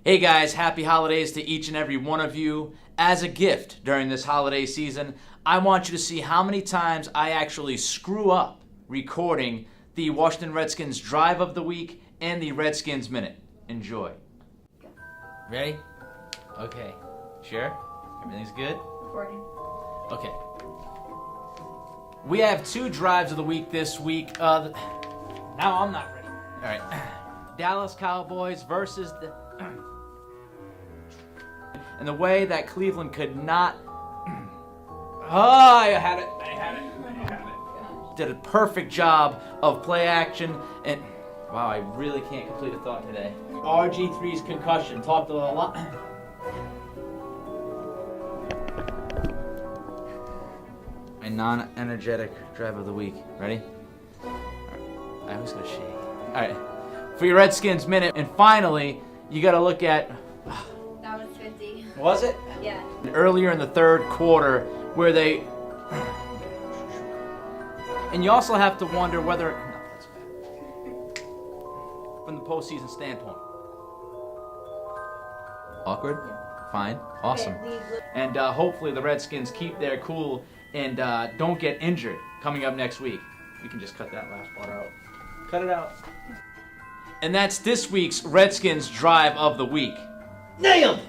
Hey guys, happy holidays to each and every one of you. As a gift during this holiday season, I want you to see how many times I actually screw up recording the Washington Redskins Drive of the Week and the Redskins Minute. Enjoy. Ready? Okay. Sure? Everything's good? Recording. Okay. We have two drives of the week this week. Now I'm not ready. All right. Dallas Cowboys versus the... And the way that Cleveland could not... I had it. Did a perfect job of play action. And wow, I really can't complete a thought today. RG3's concussion. Talked a lot. A non-energetic drive of the week. Ready? All right. I was going to shake. All right. For your Redskins Minute. And finally, you got to look at... That was 50. Was it? Yeah. Earlier in the third quarter where they... And you also have to wonder whether... No, that's bad. From the postseason standpoint. Awkward? Yeah. Fine. Awesome. And hopefully the Redskins keep their cool and don't get injured coming up next week. We can just cut that last part out. Cut it out. And that's this week's Redskins Drive of the Week. Nailed!